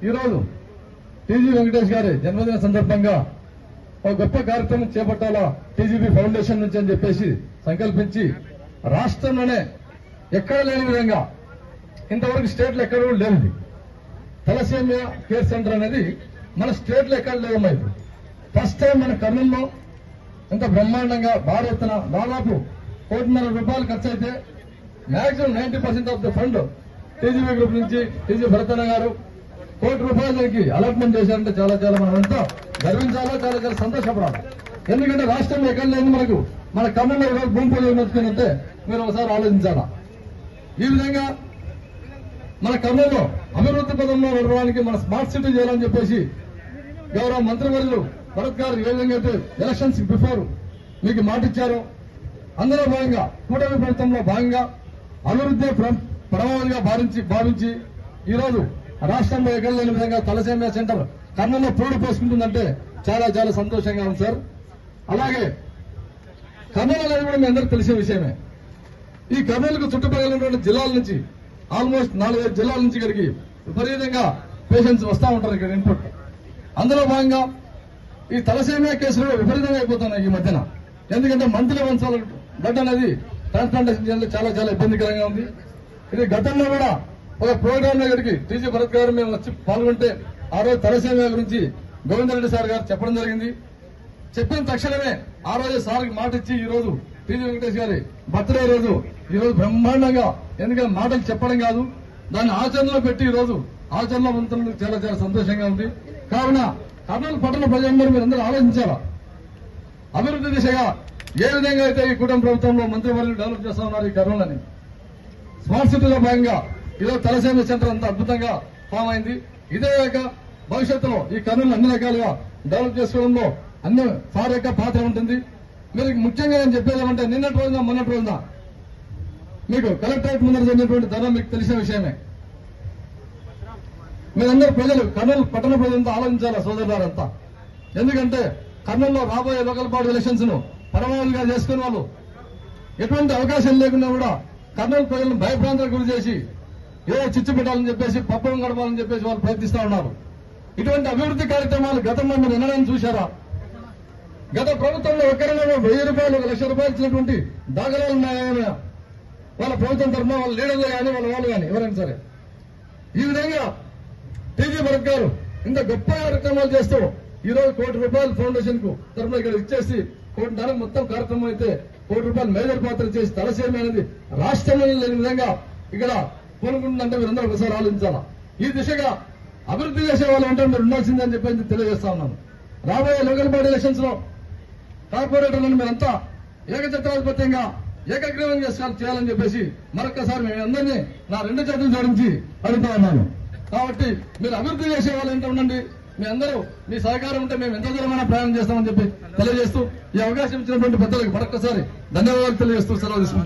ఈరోజు టీజీ వెంకటేష్ గారి జన్మదిన సందర్భంగా ఒక గొప్ప కార్యక్రమం చేపట్టాలా టీజీబీ ఫౌండేషన్ నుంచి అని చెప్పేసి సంకల్పించి రాష్ట్రంలోనే ఎక్కడ లేని విధంగా ఇంతవరకు స్టేట్లో ఎక్కడ కూడా లేదు తలసేమియా కేర్ సెంటర్ అనేది మన స్టేట్లో ఎక్కడ లేదమ్మా. ఇప్పుడు ఫస్ట్ టైం మన కర్నూలులో ఎంత బ్రహ్మాండంగా భారీ ఎత్తున దాదాపు 1.5 కోట్ల ఖర్చు అయితే maximum 90% of the fund TGB group నుంచి టీజీ భరతన్న గారు ₹1 కోటి దానికి అలాట్మెంట్ చేశారంటే చాలా చాలా మనం ఎంతో గర్వించాలా, చాలా చాలా సంతోషపడాలి. ఎందుకంటే రాష్ట్రంలో ఎక్కడ లేదు మనకు మన కర్నూలులో ఈరోజు భూమి పూజ నచ్చుకుందంటే మీరు ఒకసారి ఆలోచించాలా. ఈ విధంగా మన కర్నూలులో అభివృద్ధి పదంలో నడవడానికి మన స్మార్ట్ సిటీ చేయాలని చెప్పేసి గౌరవ మంత్రివర్యులు భరత్ గారు ఏ విధంగా అయితే ఎలక్షన్స్ బిఫోర్ మీకు మాట ఇచ్చారో అందులో భాగంగా కూటమి ప్రభుత్వంలో భాగంగా అభివృద్ధి ప్రమాదంగా భావించి ఈరోజు రాష్ట్రంలో ఎక్కడ లేని విధంగా తలసేమియా సెంటర్ కర్నూలులో పూడి పోసుకుంటుందంటే చాలా చాలా సంతోషంగా ఉంది సార్. అలాగే కర్నూలు అనేది కూడా మీ అందరికీ తెలిసే విషయమే. ఈ కర్నూలుకు చుట్టుపక్కల ఉన్నటువంటి జిల్లాల నుంచి ఆల్మోస్ట్ 4-5 జిల్లాల నుంచి ఇక్కడికి విపరీతంగా పేషెంట్స్ వస్తూ ఉంటారు ఇక్కడ ఇన్పుట్. అందులో భాగంగా ఈ తలసేమియా కేసులు విపరీతంగా అయిపోతున్నాయి ఈ మధ్యన. ఎందుకంటే మంత్లీ వంశాల బ్లడ్ అనేది ట్రాన్స్ప్లాంటేషన్ చేయాలంటే చాలా చాలా ఇబ్బందికరంగా ఉంది. ఇది గతంలో కూడా ఒక ప్రోగ్రామ్ దగ్గరికి టీజీ భరత్ గారు మేము వచ్చి పాల్గొంటే ఆ రోజు తలసేమియా గురించి గోవిందరెడ్డి సార్ గారు చెప్పడం జరిగింది. చెప్పిన తక్షణమే ఆ రోజు సార్కి మాట ఇచ్చి ఈ రోజు టీజీ వెంకటేష్ గారి బర్త్డే రోజు ఈ రోజు బ్రహ్మాండంగా, ఎందుకంటే మాటలు చెప్పడం కాదు దాన్ని ఆచరణలో పెట్టి ఈ రోజు ఆచరణలో ఉంటున్నందుకు చాలా చాలా సంతోషంగా ఉంది. కావున కర్నూలు పట్టణ ప్రజలందరూ మీరందరూ ఆలోచించాలా. అభివృద్ధి దిశగా ఏ విధంగా అయితే ఈ కూటమి ప్రభుత్వంలో మంత్రివర్యులు డెవలప్ చేస్తా ఉన్నారు ఈ కర్నూలుని. స్మార్ట్ సిటీలో భాగంగా ఈరోజు తలసేమియా సెంటర్ అంతా అద్భుతంగా ఫామ్ అయింది. ఇదే కాక భవిష్యత్తులో ఈ కర్నూలు అన్ని రకాలుగా డెవలప్ చేసుకోవడంలో అన్ని సార్ యొక్క పాత్ర ఉంటుంది. మీరు ముఖ్యంగా నేను చెప్పేది ఏమంటే నిన్నటి రోజున మొన్నటి రోజున మీకు కలెక్టరేట్ ముందర జరిగినటువంటి ధర మీకు తెలిసిన విషయమే. మీరందరూ ప్రజలు కర్నూలు పట్టణ ప్రజలంతా ఆలోచించాలా సోదరులారంతా. ఎందుకంటే కర్నూలులో రాబోయే లోకల్ బాడీ ఎలక్షన్స్ ను పరమావధిగా చేసుకునే వాళ్ళు ఎటువంటి అవకాశం లేకుండా కూడా కర్నూలు ప్రజలను భయభ్రాంతులకు గురి చేసి ఏదో చిచ్చు పెట్టాలని చెప్పేసి పబ్బం గడపాలని చెప్పేసి వాళ్ళు ప్రయత్నిస్తా ఉన్నారు. ఇటువంటి అభివృద్ధి కార్యక్రమాలు గతంలో మీరు ఎన్నడైనా చూశారా? గత ప్రభుత్వంలో ఒక్కరైనా ₹1000, ₹1,00,000 ఇచ్చినటువంటి దాఖలాలు ఉన్నాయా? వాళ్ళ ప్రభుత్వం తరఫున వాళ్ళ లీడర్లు కానీ వాళ్ళ వాళ్ళు కానీ ఎవరైనా సరే. ఈ విధంగా టీజీ భరత్ గారు ఇంత గొప్ప కార్యక్రమాలు చేస్తూ ఈ రోజు ₹1 కోటి ఫౌండేషన్ కు తరఫున ఇక్కడ ఇచ్చేసి ₹1.5 మొత్తం కార్యక్రమం అయితే ₹1 మేజర్ పాత్ర చేసి తలసేమియా అనేది రాష్ట్రంలో లేని విధంగా ఇక్కడ పూనుకుంటుందంటే మీరందరూ ఒకసారి ఆలోచించాలా. ఈ దిశగా అభివృద్ధి చేసే వాళ్ళు అంటే మీరు ఉండాల్సిందని చెప్పి తెలియజేస్తా ఉన్నాను. రాబోయే లోకల్ బాడీ ఎలక్షన్స్ లో కార్పొరేటర్లను మీరంతా ఏకఛత్రాధిపత్యంగా ఏకగ్రీవం చేయాలని చెప్పేసి మరొకసారి మేము అందరినీ నా 2 చేతులు జోడించి అడుగుతా ఉన్నాను. కాబట్టి మీరు అభివృద్ధి చేసే వాళ్ళు ఎంత ఉండండి, మీ అందరూ మీ సహకారం ఉంటే మేము ఎంత దూరమైన ప్రయాణం చేస్తామని చెప్పి తెలియజేస్తూ ఈ అవకాశం ఇచ్చినటువంటి పెద్దలకు మరొకసారి ధన్యవాదాలు తెలియజేస్తూ సెలవు తీసుకుంటున్నాం.